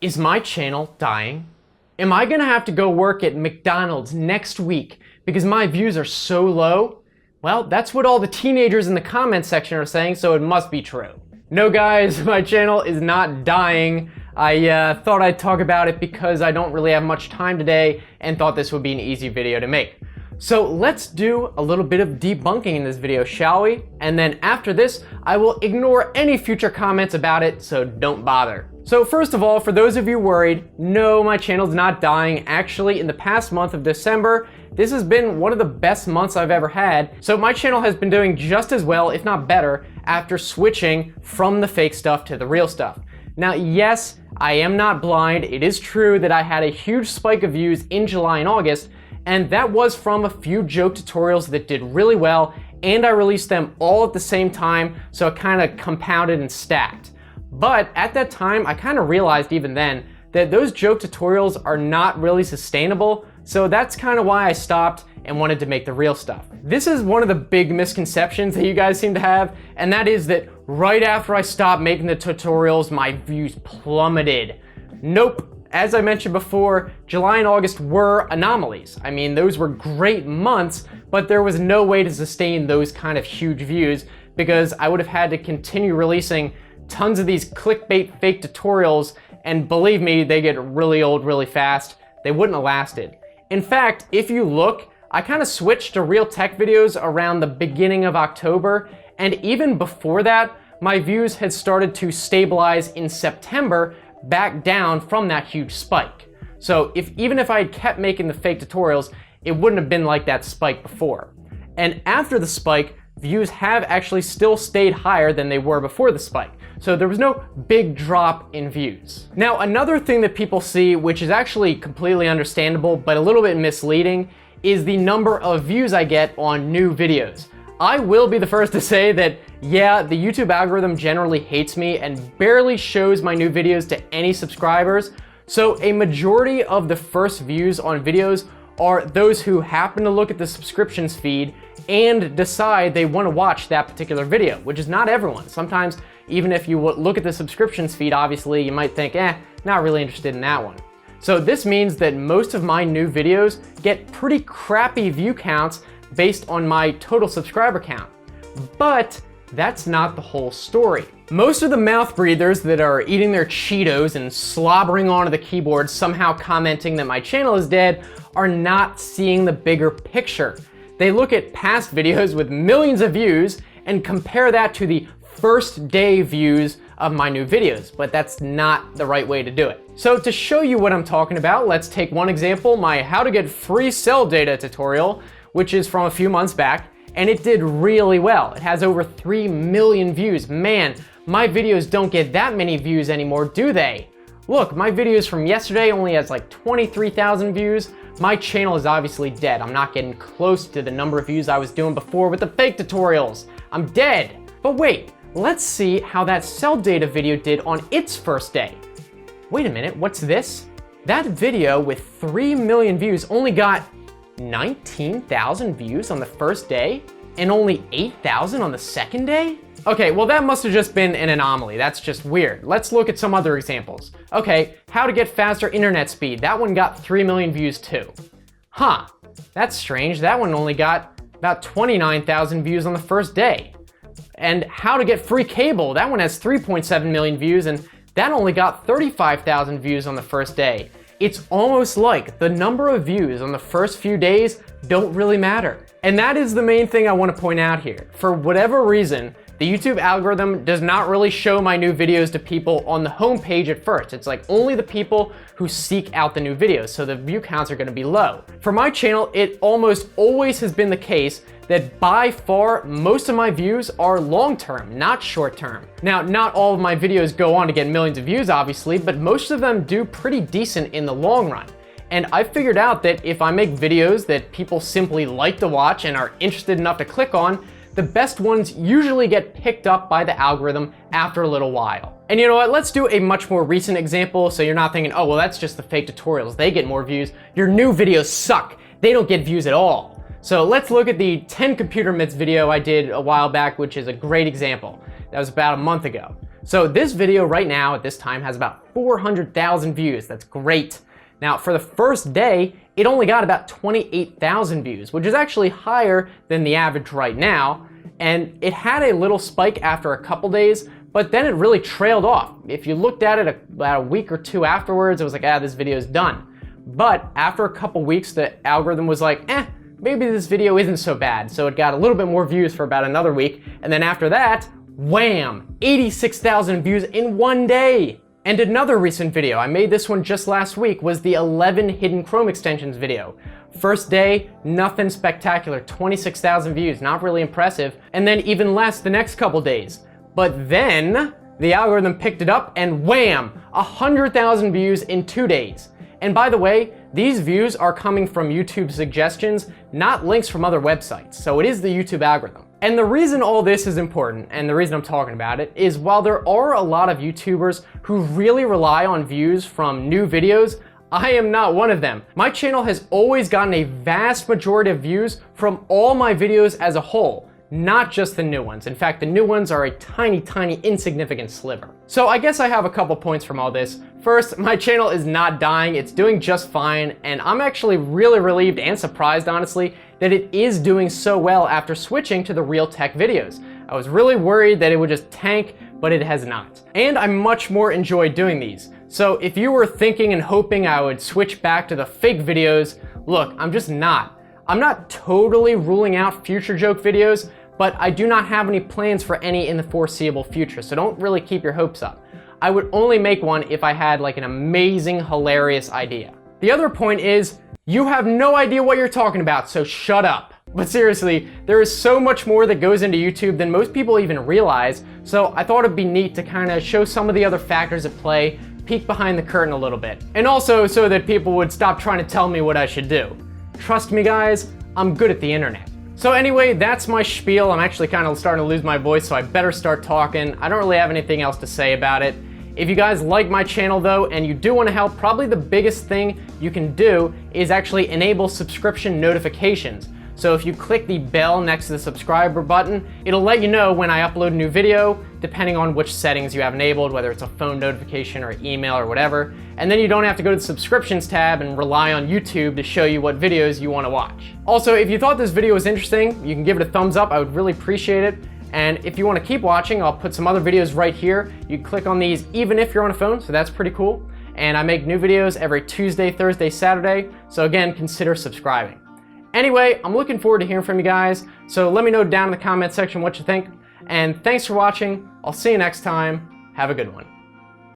Is my channel dying? Am I gonna have to go work at McDonald's next week because my views are so low? Well, that's what all the teenagers in the comment section are saying, so it must be true. No guys, my channel is not dying. I thought I'd talk about it because I don't really have much time today and thought this would be an easy video to make. So let's do a little bit of debunking in this video, shall we? And then after this, I will ignore any future comments about it, so don't bother. So first of all, for those of you worried, no, my channel's not dying. Actually, in the past month of December, this has been one of the best months I've ever had. So my channel has been doing just as well, if not better, after switching from the fake stuff to the real stuff. Now, yes, I am not blind. It is true that I had a huge spike of views in July and August, and that was from a few joke tutorials that did really well, and I released them all at the same time, so it kind of compounded and stacked. But at that time, I kind of realized even then that those joke tutorials are not really sustainable, so that's kind of why I stopped and wanted to make the real stuff. This is one of the big misconceptions that you guys seem to have, and that is that right after I stopped making the tutorials, my views plummeted. Nope. As I mentioned before, July and August were anomalies. I mean, those were great months, but there was no way to sustain those kind of huge views because I would have had to continue releasing tons of these clickbait fake tutorials, and believe me, they get really old really fast. They wouldn't have lasted. In fact, if you look, I kind of switched to real tech videos around the beginning of October, and even before that, my views had started to stabilize in September back down from that huge spike. So even if I had kept making the fake tutorials, it wouldn't have been like that spike before. And after the spike, views have actually still stayed higher than they were before the spike. So there was no big drop in views. Now, another thing that people see, which is actually completely understandable, but a little bit misleading, is the number of views I get on new videos. I will be the first to say that, yeah, the YouTube algorithm generally hates me and barely shows my new videos to any subscribers. So a majority of the first views on videos are those who happen to look at the subscriptions feed and decide they want to watch that particular video, which is not everyone. Sometimes, even if you look at the subscriptions feed, obviously, you might think, not really interested in that one. So this means that most of my new videos get pretty crappy view counts based on my total subscriber count. But that's not the whole story. Most of the mouth breathers that are eating their Cheetos and slobbering onto the keyboard, somehow commenting that my channel is dead, are not seeing the bigger picture. They look at past videos with millions of views and compare that to the first day views of my new videos, but that's not the right way to do it. So to show you what I'm talking about, let's take one example, my how to get free cell data tutorial, which is from a few months back, and it did really well. It has over 3 million views. Man, my videos don't get that many views anymore, do they? Look, my videos from yesterday only has like 23,000 views. My channel is obviously dead. I'm not getting close to the number of views I was doing before with the fake tutorials. I'm dead. But wait, let's see how that cell data video did on its first day. Wait a minute, what's this? That video with 3 million views only got 19,000 views on the first day and only 8,000 on the second day? Okay, well that must have just been an anomaly. That's just weird. Let's look at some other examples. Okay, how to get faster internet speed. That one got 3 million views too. Huh, that's strange. That one only got about 29,000 views on the first day. And how to get free cable. That one has 3.7 million views and that only got 35,000 views on the first day. It's almost like the number of views on the first few days don't really matter. And that is the main thing I want to point out here. For whatever reason, the YouTube algorithm does not really show my new videos to people on the home page at first. It's like only the people who seek out the new videos, so the view counts are going to be low. For my channel, it almost always has been the case that by far most of my views are long-term, not short-term. Now, not all of my videos go on to get millions of views, obviously, but most of them do pretty decent in the long run. And I figured out that if I make videos that people simply like to watch and are interested enough to click on, the best ones usually get picked up by the algorithm after a little while. And you know what, let's do a much more recent example so you're not thinking, oh, well, that's just the fake tutorials, they get more views. Your new videos suck, they don't get views at all. So let's look at the 10 computer myths video I did a while back, which is a great example. That was about a month ago. So this video right now at this time has about 400,000 views. That's great. Now for the first day, it only got about 28,000 views, which is actually higher than the average right now. And it had a little spike after a couple days, but then it really trailed off. If you looked at it about a week or two afterwards, it was like, this video is done. But after a couple weeks, the algorithm was like, maybe this video isn't so bad. So it got a little bit more views for about another week. And then after that, wham, 86,000 views in one day. And another recent video, I made this one just last week, was the 11 hidden Chrome extensions video. First day, nothing spectacular, 26,000 views, not really impressive. And then even less the next couple days. But then the algorithm picked it up and wham, 100,000 views in 2 days. And by the way, these views are coming from YouTube suggestions, not links from other websites. So it is the YouTube algorithm. And the reason all this is important, and the reason I'm talking about it, is while there are a lot of YouTubers who really rely on views from new videos, I am not one of them. My channel has always gotten a vast majority of views from all my videos as a whole, not just the new ones. In fact, the new ones are a tiny, tiny, insignificant sliver. So I guess I have a couple points from all this. First, my channel is not dying, it's doing just fine, and I'm actually really relieved and surprised, honestly, that it is doing so well after switching to the real tech videos. I was really worried that it would just tank, but it has not. And I much more enjoy doing these. So if you were thinking and hoping I would switch back to the fake videos, look, I'm just not. I'm not totally ruling out future joke videos, but I do not have any plans for any in the foreseeable future, so don't really keep your hopes up. I would only make one if I had like an amazing, hilarious idea. The other point is, you have no idea what you're talking about, so shut up. But seriously, there is so much more that goes into YouTube than most people even realize, so I thought it'd be neat to kind of show some of the other factors at play, peek behind the curtain a little bit. And also so that people would stop trying to tell me what I should do. Trust me guys, I'm good at the internet. So anyway, that's my spiel. I'm actually kind of starting to lose my voice, so I better start talking. I don't really have anything else to say about it. If you guys like my channel though, and you do want to help, probably the biggest thing you can do is actually enable subscription notifications. So if you click the bell next to the subscriber button, it'll let you know when I upload a new video, depending on which settings you have enabled, whether it's a phone notification or email or whatever. And then you don't have to go to the subscriptions tab and rely on YouTube to show you what videos you want to watch. Also, if you thought this video was interesting, you can give it a thumbs up. I would really appreciate it. And if you want to keep watching, I'll put some other videos right here. You can click on these even if you're on a phone, so that's pretty cool. And I make new videos every Tuesday, Thursday, Saturday. So again, consider subscribing. Anyway, I'm looking forward to hearing from you guys, so let me know down in the comment section what you think. And thanks for watching. I'll see you next time. Have a good one.